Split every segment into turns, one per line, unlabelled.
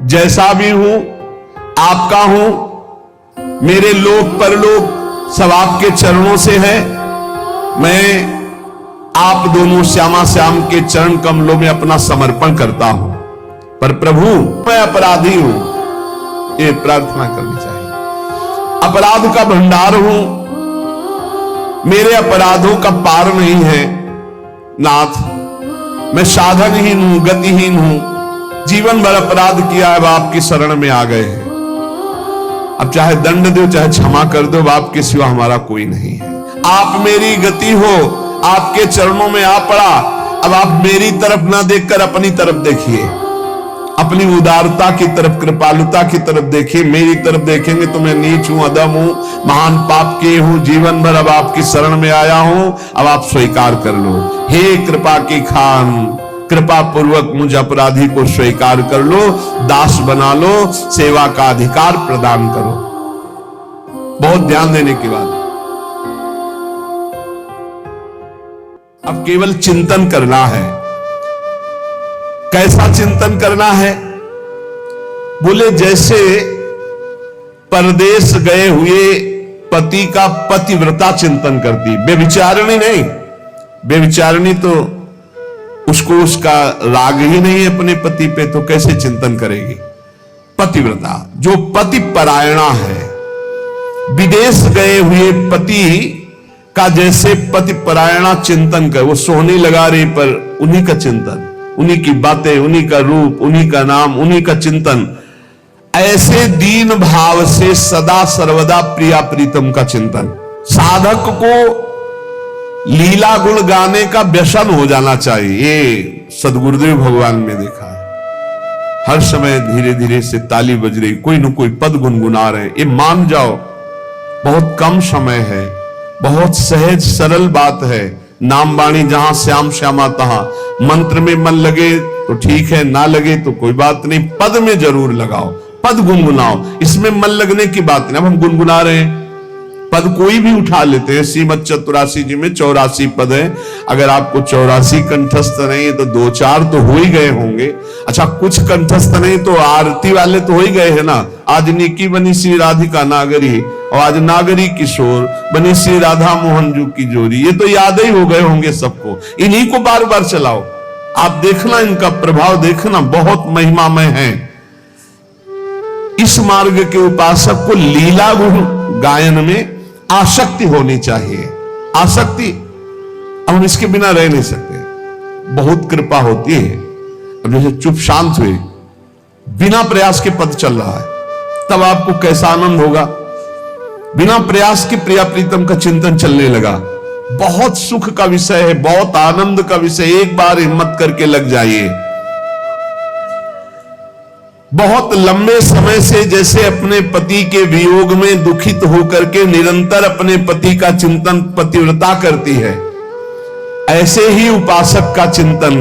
जैसा भी हूं आपका हूं, मेरे लोक परलोक सब आपके चरणों से है। मैं आप दोनों श्यामा श्याम के चरण कमलों में अपना समर्पण करता हूं। पर प्रभु मैं अपराधी हूं, ये प्रार्थना करनी चाहिए। अपराध का भंडार हूं, मेरे अपराधों का पार नहीं है नाथ। मैं साधनहीन हूं, गतिहीन हूं, जीवन भर अपराध किया है, आपकी शरण में आ गए हैं। अब चाहे दंड दो चाहे क्षमा कर दो, आपके सिवा हमारा कोई नहीं है। आप मेरी गति हो, आपके चरणों में आ पड़ा। अब आप मेरी तरफ ना देखकर अपनी तरफ देखिए, अपनी उदारता की तरफ, कृपालुता की तरफ देखिए। मेरी तरफ देखेंगे तो मैं नीच हूं, अधम हूं, महान पाप किए हूं, जीवन भर अब आपकी शरण में आया हूं। अब आप स्वीकार कर लो। हे कृपा की खान, कृपा पूर्वक मुझ अपराधी को स्वीकार कर लो, दास बना लो, सेवा का अधिकार प्रदान करो। बहुत ध्यान देने की बात। अब केवल चिंतन करना है। कैसा चिंतन करना है? बोले जैसे परदेश गए हुए पति का पतिव्रता चिंतन करती। बेविचारणी नहीं, बेविचारणी तो उसको उसका राग ही नहीं है अपने पति पे, तो कैसे चिंतन करेगी? पतिव्रता जो पति परायणा है, विदेश गए हुए पति का जैसे पति परायणा चिंतन कर, वो सोहनी लगा रही पर उन्हीं का चिंतन, उन्हीं की बातें, उन्हीं का रूप, उन्हीं का नाम, उन्हीं का चिंतन, ऐसे दीन भाव से सदा सर्वदा प्रिया प्रीतम का चिंतन। साधक को लीला गुण गाने का व्यसन हो जाना चाहिए। ये सदगुरुदेव भगवान में देखा है। हर समय धीरे धीरे से ताली बज रही, कोई न कोई पद गुनगुना रहे। ये मान जाओ बहुत कम समय है, बहुत सहज सरल बात है। नाम बाणी जहां श्याम श्यामा तहां। मंत्र में मन लगे तो ठीक है, ना लगे तो कोई बात नहीं, पद में जरूर लगाओ, पद गुनगुनाओ। इसमें मन लगने की बात नहीं। अब हम गुनगुना रहे हैं, पद कोई भी उठा लेते हैं। श्रीमद चतुरासी जी में 84 पद है। अगर आपको 84 कंठस्थ नहीं है तो 2-4 तो हो ही गए होंगे। अच्छा, कुछ कंठस्थ नहीं तो आरती वाले तो हो ही गए हैं ना। आज निकी बनी श्री राधिका नागरी, और आज नागरी किशोर बनी श्री राधा मोहन जू की जोड़ी। ये तो याद ही हो गए होंगे सबको। इन्हीं को बार बार चलाओ। आप देखना, इनका प्रभाव देखना, बहुत महिमामय है। इस मार्ग के उपासक को लीला गुण गायन में आसक्ति होनी चाहिए। आसक्ति, अब हम इसके बिना रह नहीं सकते। बहुत कृपा होती है। अब जैसे चुप शांत हुए, बिना प्रयास के पद चल रहा है, तब आपको कैसा आनंद होगा। बिना प्रयास के प्रिया प्रीतम का चिंतन चलने लगा, बहुत सुख का विषय है, बहुत आनंद का विषय। एक बार हिम्मत करके लग जाइए। बहुत लंबे समय से जैसे अपने पति के वियोग में दुखित होकर के निरंतर अपने पति का चिंतन पतिव्रता करती है, ऐसे ही उपासक का चिंतन।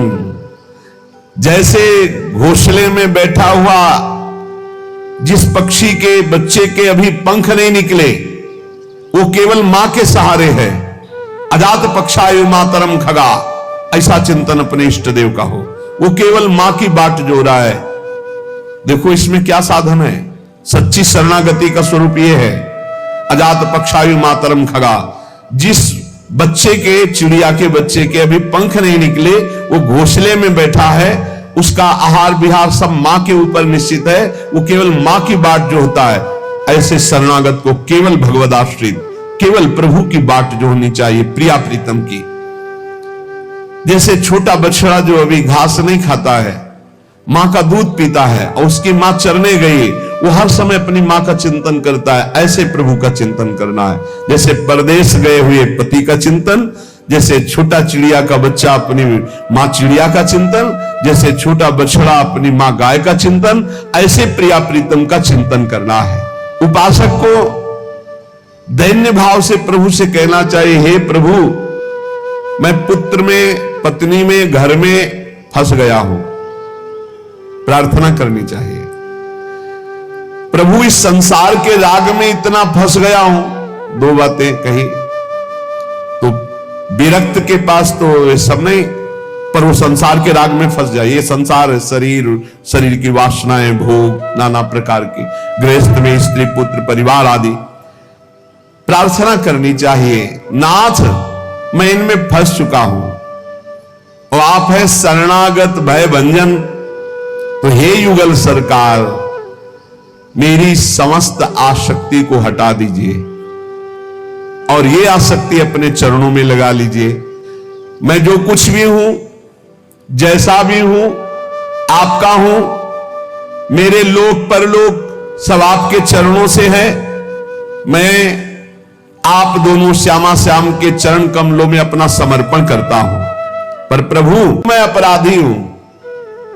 जैसे घोंसले में बैठा हुआ जिस पक्षी के बच्चे के अभी पंख नहीं निकले, वो केवल मां के सहारे है। अजात पक्षायु मातरम खगा, ऐसा चिंतन अपने इष्ट देव का हो। वो केवल मां की बाट जो रहा है। देखो इसमें क्या साधन है। सच्ची शरणागति का स्वरूप यह है। अजात पक्षायु मातरम खगा, जिस बच्चे के, चिड़िया के बच्चे के अभी पंख नहीं निकले, वो घोंसले में बैठा है, उसका आहार विहार सब मां के ऊपर निश्चित है। वो केवल मां की बाट जो होता है, ऐसे शरणागत को केवल भगवदाश्रित, केवल प्रभु की बाट जो होनी चाहिए, प्रिया प्रीतम की। जैसे छोटा बछड़ा जो अभी घास नहीं खाता है, मां का दूध पीता है, और उसकी मां चरने गई, वो हर समय अपनी मां का चिंतन करता है। ऐसे प्रभु का चिंतन करना है। जैसे परदेश गए हुए पति का चिंतन, जैसे छोटा चिड़िया का बच्चा अपनी मां चिड़िया का चिंतन, जैसे छोटा बछड़ा अपनी मां गाय का चिंतन, ऐसे प्रिया प्रीतम का चिंतन करना है। उपासक को दैन्य भाव से प्रभु से कहना चाहिए, हे प्रभु, मैं पुत्र में, पत्नी में, घर में फंस गया हूं। प्रार्थना करनी चाहिए, प्रभु इस संसार के राग में इतना फंस गया हूं। 2 बातें कही तो विरक्त के पास तो ये सब नहीं, पर वो संसार के राग में फंस जाए। ये संसार है, शरीर की वासनाएं, भोग, नाना प्रकार की, गृहस्थ में स्त्री पुत्र परिवार आदि। प्रार्थना करनी चाहिए, नाथ मैं इनमें फंस चुका हूं और आप है शरणागत भय भंजन, तो हे युगल सरकार मेरी समस्त आसक्ति को हटा दीजिए और ये आसक्ति अपने चरणों में लगा लीजिए। मैं जो कुछ भी हूं, जैसा भी हूं, आपका हूं। मेरे लोक परलोक सब आपके चरणों से है। मैं आप दोनों श्यामा श्याम के चरण कमलों में अपना समर्पण करता हूं। पर प्रभु मैं अपराधी हूं,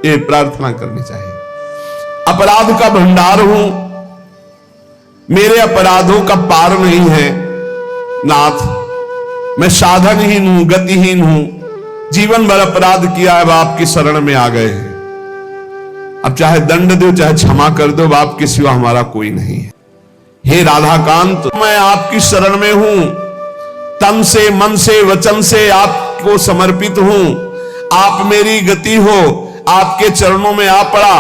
ये प्रार्थना करनी चाहिए। अपराध का भंडार हूं, मेरे अपराधों का पार नहीं है नाथ। मैं साधनहीन हूं, गतिहीन हूं, जीवन भर अपराध किया है, अब आपकी शरण में आ गए हैं। अब चाहे दंड दो चाहे क्षमा कर दो, आपके सिवा हमारा कोई नहीं है। हे राधाकांत मैं आपकी शरण में हूं, तन से मन से वचन से आपको समर्पित हूं। आप मेरी गति हो, आपके चरणों में आ पड़ा।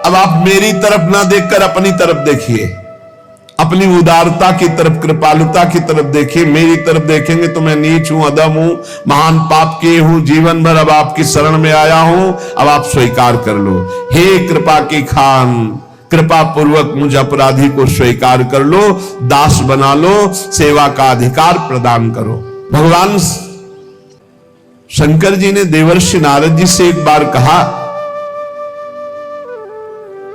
अब आप मेरी तरफ ना देखकर अपनी तरफ देखिए, अपनी उदारता की तरफ, कृपालुता की तरफ देखिए। मेरी तरफ देखेंगे तो मैं नीच हूं, अधम हूं, महान पाप किए हूं, जीवन भर अब आपकी शरण में आया हूं, अब आप स्वीकार कर लो। हे कृपा की खान, कृपा पूर्वक मुझ अपराधी को स्वीकार कर लो, दास बना लो, सेवा का अधिकार प्रदान करो। भगवान शंकर जी ने देवर्षि नारद जी से एक बार कहा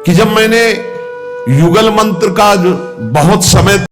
कि जब मैंने युगल मंत्र का जो बहुत समय